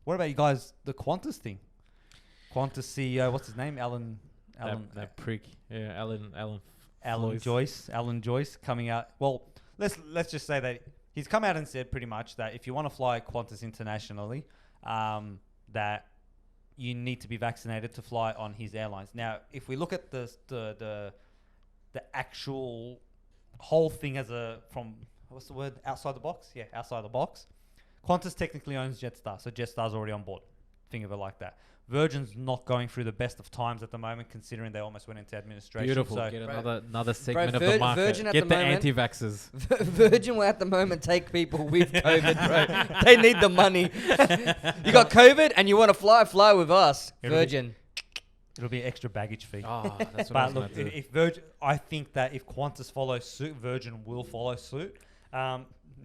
What about you guys? The Qantas thing. Qantas CEO, what's his name? Alan, That prick. Yeah, Alan Joyce coming out. Well, let's just say that he's come out and said pretty much that if you want to fly Qantas internationally, that you need to be vaccinated to fly on his airlines. Now, if we look at the actual whole thing from what's the word, outside the box? Yeah, outside the box. Qantas technically owns Jetstar, so Jetstar's already on board. Think of it like that. Virgin's not going through the best of times at the moment, considering they almost went into administration. Beautiful. So Get another segment of the market. Virgin Get the the moment- anti-vaxxers. Virgin will at the moment take people with COVID, bro. They need the money. You got COVID and you want to fly with us. Virgin. It'll be an extra baggage fee. Oh, that's what I But was look, going to do. if Virgin, I think that if Qantas follows suit, Virgin will follow suit.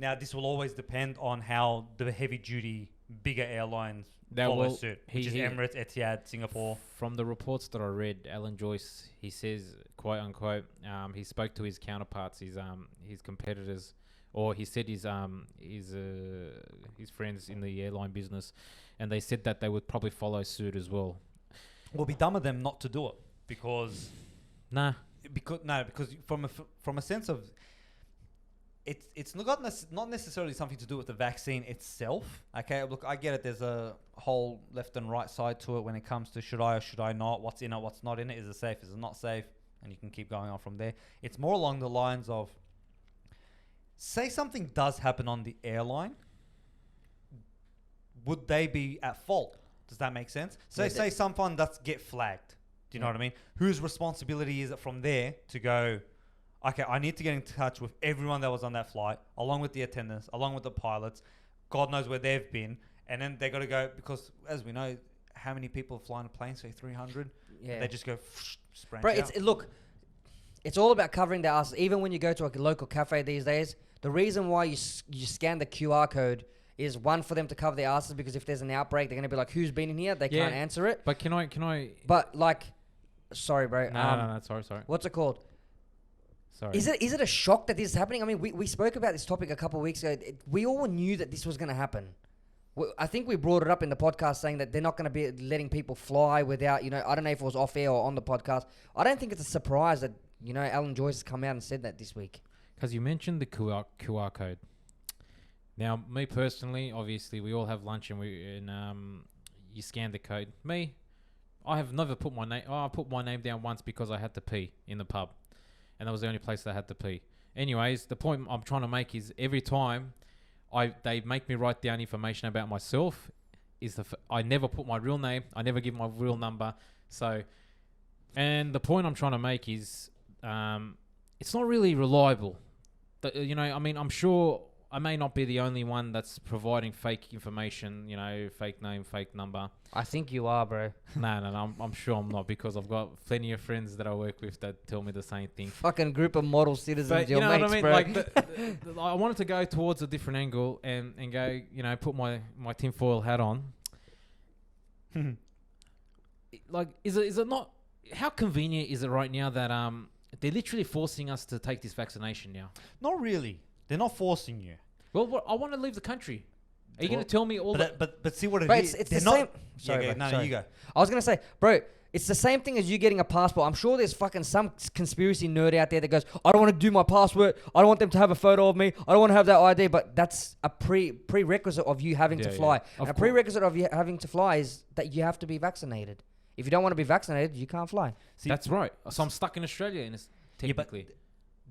Now, this will always depend on how the heavy-duty, bigger airlines follow suit, which is Emirates, Etihad, Singapore. From the reports that I read, Alan Joyce, he says, quote unquote, he spoke to his counterparts, his competitors, or he said his friends in the airline business, and they said that they would probably follow suit as well. Will be dumb of them not to do it because from a sense of it's not necessarily something to do with the vaccine itself. Okay, look, I get it. There's a whole left and right side to it when it comes to should I or should I not, what's in it, what's not in it, is it safe, is it not safe, and you can keep going on from there. It's more along the lines of, say something does happen on the airline, would they be at fault? Does that make sense? So say someone does get flagged. Do you know what I mean? Whose responsibility is it from there to go, okay, I need to get in touch with everyone that was on that flight, along with the attendants, along with the pilots. God knows where they've been. And then they got to go, because as we know, how many people fly on a plane? Say 300? Yeah. They just go, sprint Bro, out. it's all about covering their asses. Even when you go to a local cafe these days, the reason why you scan the QR code is one, for them to cover their asses, because if there's an outbreak, they're going to be like, who's been in here? They can't answer it. But can I? But like, sorry, bro. No, sorry. What's it called? Sorry. Is it a shock that this is happening? I mean, we spoke about this topic a couple of weeks ago. We all knew that this was going to happen. I think we brought it up in the podcast saying that they're not going to be letting people fly without, I don't know if it was off air or on the podcast. I don't think it's a surprise that, Alan Joyce has come out and said that this week. Because you mentioned the QR code. Now, me personally, obviously, we all have lunch and you scan the code. Me, I have never put my name. I put my name down once because I had to pee in the pub, and that was the only place that I had to pee. Anyways, the point I'm trying to make is every time they make me write down information about myself, I never put my real name. I never give my real number. So, and the point I'm trying to make is, it's not really reliable. I'm sure I may not be the only one that's providing fake information, fake name, fake number. I think you are, bro. No, I'm sure I'm not, because I've got plenty of friends that I work with that tell me the same thing. Fucking group of model citizens, But your you know mates, what I mean? bro. Like I wanted to go towards a different angle and go, put my tinfoil hat on. Like, is it not? How convenient is it right now that they're literally forcing us to take this vaccination now? Not really. They're not forcing you. Well, I want to leave the country. Are you going to tell me all that? But see what it But is. it's They're the not. same. Sorry, Yeah, bro, no, sorry. you go. I was going to say, bro, it's the same thing as you getting a passport. I'm sure there's fucking some conspiracy nerd out there that goes, I don't want to do my passport. I don't want them to have a photo of me. I don't want to have that ID. But that's a prerequisite of you having to fly. And a prerequisite of you having to fly is that you have to be vaccinated. If you don't want to be vaccinated, you can't fly. See, That's right. So I'm stuck in Australia, and it's technically.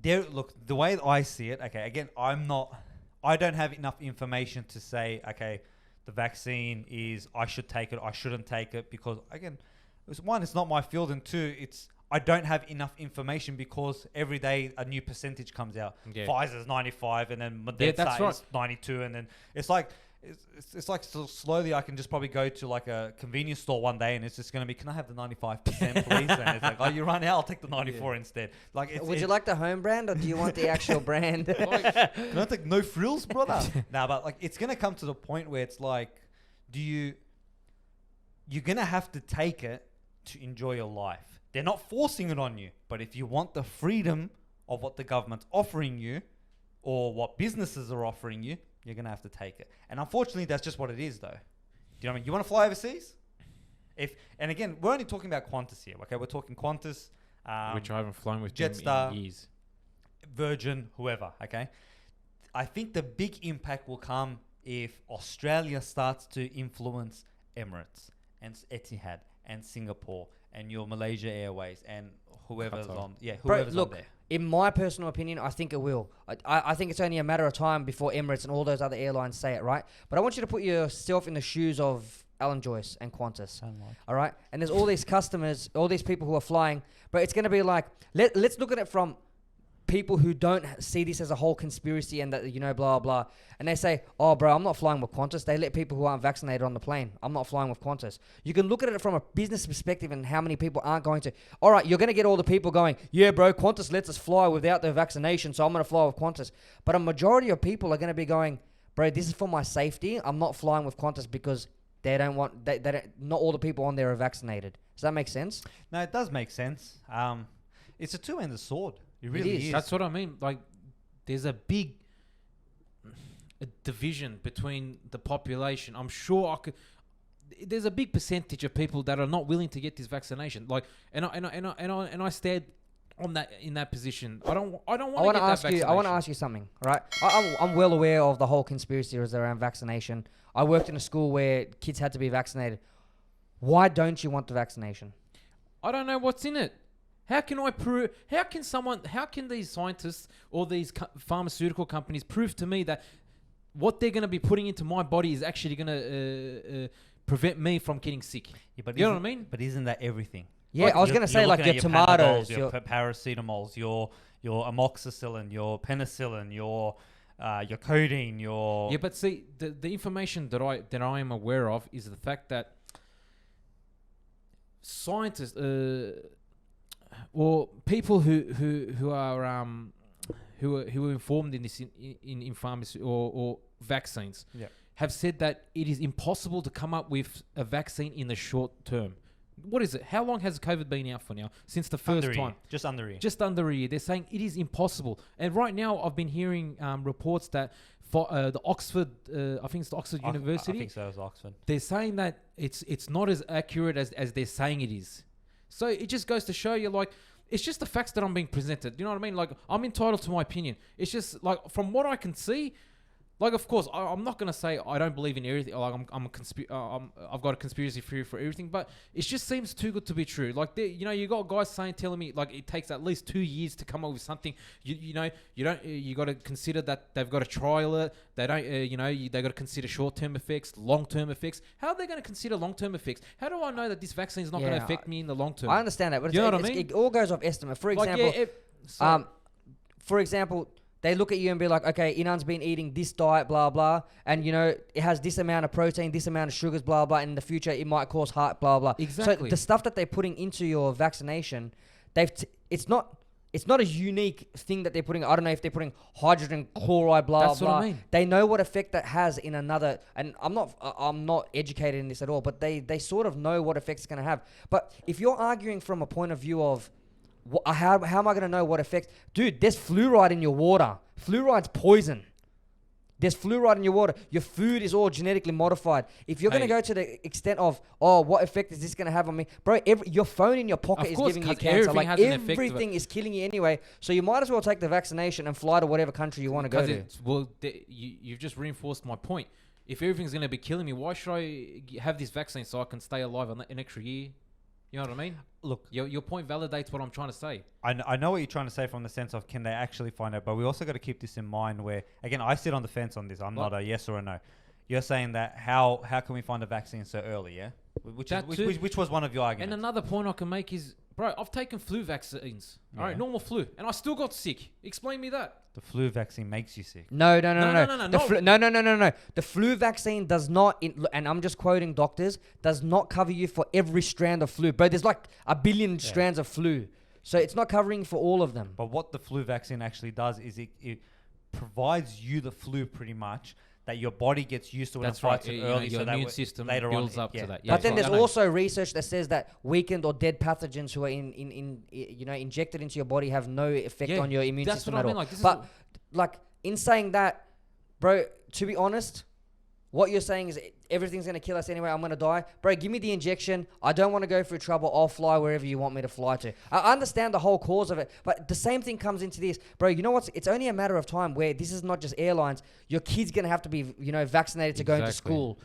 Look, the way I see it, okay, again, I don't have enough information to say, okay, the vaccine is, I should take it, I shouldn't take it, because, again, it's not my field, and two, I don't have enough information because every day a new percentage comes out. Yeah. Pfizer's 95, and then Moderna is 92, and then it's like, it's like so slowly I can just probably go to like a convenience store one day and it's just going to be, can I have the 95% please? And it's like, oh, you run out, I'll take the 94 instead. Like, Would you like the home brand or do you want the actual brand? can I take no frills, brother? Nah, but like it's going to come to the point where it's like, you're going to have to take it to enjoy your life. They're not forcing it on you, but if you want the freedom of what the government's offering you or what businesses are offering you, you're going to have to take it. And unfortunately, that's just what it is, though. you know what I mean? You want to fly overseas? And again, we're only talking about Qantas here. Okay, we're talking Qantas, which I haven't flown with them Jetstar, in years. Virgin, whoever. Okay, I think the big impact will come if Australia starts to influence Emirates and Etihad and Singapore and your Malaysia Airways and whoever's Qatar. on. Yeah, Bro, whoever's look, on there. in my personal opinion, I think it will. I think it's only a matter of time before Emirates and all those other airlines say it, right? But I want you to put yourself in the shoes of Alan Joyce and Qantas. All right? And there's all these customers, all these people who are flying, but it's going to be like, let's look at it from people who don't see this as a whole conspiracy and that, you know, blah, blah. And they say, oh, bro, I'm not flying with Qantas. They let people who aren't vaccinated on the plane. I'm not flying with Qantas. You can look at it from a business perspective and how many people aren't going to. All right, you're going to get all the people going, yeah, bro, Qantas lets us fly without the vaccination, so I'm going to fly with Qantas. But a majority of people are going to be going, bro, this is for my safety. I'm not flying with Qantas because they don't want, they don't, not all the people on there are vaccinated. Does that make sense? No, it does make sense. It's a two-ended sword. It really is. That's what I mean. Like, there's a big division between the population. I'm sure there's a big percentage of people that are not willing to get this vaccination. Like, and I stand on that in that position. I don't want to get that vaccination. I want to ask you something, right? I'm well aware of the whole conspiracy around vaccination. I worked in a school where kids had to be vaccinated. Why don't you want the vaccination? I don't know what's in it. How can I prove? How can these scientists or these pharmaceutical companies prove to me that what they're going to be putting into my body is actually going to prevent me from getting sick? Yeah, but you know what I mean? But isn't that everything? Yeah, I was going to say like your tomatoes, your paracetamols, your amoxicillin, your penicillin, your codeine, your... Yeah, but see, the information that I am aware of is the fact that scientists... or people who are informed in this in pharmacy or vaccines have said that it is impossible to come up with a vaccine in the short term. What is it? How long has COVID been out for now? Since the first time? Just under a year. Just under a year. They're saying it is impossible. And right now I've been hearing reports that for the Oxford, I think it's the Oxford University. I think so, it was Oxford. They're saying that it's not as accurate as they're saying it is. So it just goes to show you, like, it's just the facts that I'm being presented. You know what I mean? Like, I'm entitled to my opinion. It's just, like, from what I can see, like, of course, I'm not going to say I don't believe in everything. Like, I've got a conspiracy theory for everything, but it just seems too good to be true. Like, you know, you got guys telling me, like, it takes at least 2 years to come up with something. You got to consider that they've got to trial it. They don't, they got to consider short-term effects, long-term effects. How are they going to consider long-term effects? How do I know that this vaccine is not going to affect me in the long term? I understand that, but you know what I mean? It all goes off estimate. For example, they look at you and be like, okay, Inan's been eating this diet, blah, blah, and, you know, it has this amount of protein, this amount of sugars, blah, blah, and in the future it might cause heart, blah, blah. Exactly. So the stuff that they're putting into your vaccination, it's not a unique thing that they're putting. I don't know if they're putting hydrogen chloride, blah, That's blah. what I mean. They know what effect that has in another, and I'm not educated in this at all, but they sort of know what effect it's going to have. But if you're arguing from a point of view of, how am I going to know what effects? Dude, there's fluoride in your water. Fluoride's poison. There's fluoride in your water. Your food is all genetically modified. If you're going to go to the extent of, what effect is this going to have on me? Bro, your phone in your pocket is giving you cancer. Like, everything is killing you anyway. So you might as well take the vaccination and fly to whatever country you want to go to. You've just reinforced my point. If everything's going to be killing me, why should I have this vaccine so I can stay alive an extra year? You know what I mean? Look, your point validates what I'm trying to say. I know what you're trying to say from the sense of can they actually find out, but we also got to keep this in mind where, again, I sit on the fence on this. I'm not a yes or a no. You're saying that how can we find a vaccine so early, yeah? Which was one of your arguments. And another point I can make is, bro, I've taken flu vaccines. All right, normal flu, and I still got sick. Explain me that. The flu vaccine makes you sick. No. The flu vaccine does not, and I'm just quoting doctors, does not cover you for every strand of flu. Bro, there's like 1 billion strands of flu. So it's not covering for all of them. But what the flu vaccine actually does is it provides you the flu pretty much, that your body gets used to when it fights it early, your so immune system later builds on, up to that. But then there's also research that says that weakened or dead pathogens who are injected into your body have no effect on your immune system at all. But like in saying that, bro, to be honest, What you're saying is everything's going to kill us anyway. I'm going to die. Bro, give me the injection. I don't want to go through trouble. I'll fly wherever you want me to fly to. I understand the whole cause of it, but the same thing comes into this. Bro, you know what? It's only a matter of time where this is not just airlines. Your kid's going to have to be, vaccinated to go into school.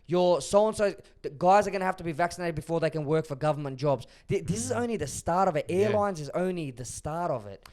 Your so-and-so guys are going to have to be vaccinated before they can work for government jobs. This is only the start of it. Airlines is only the start of it.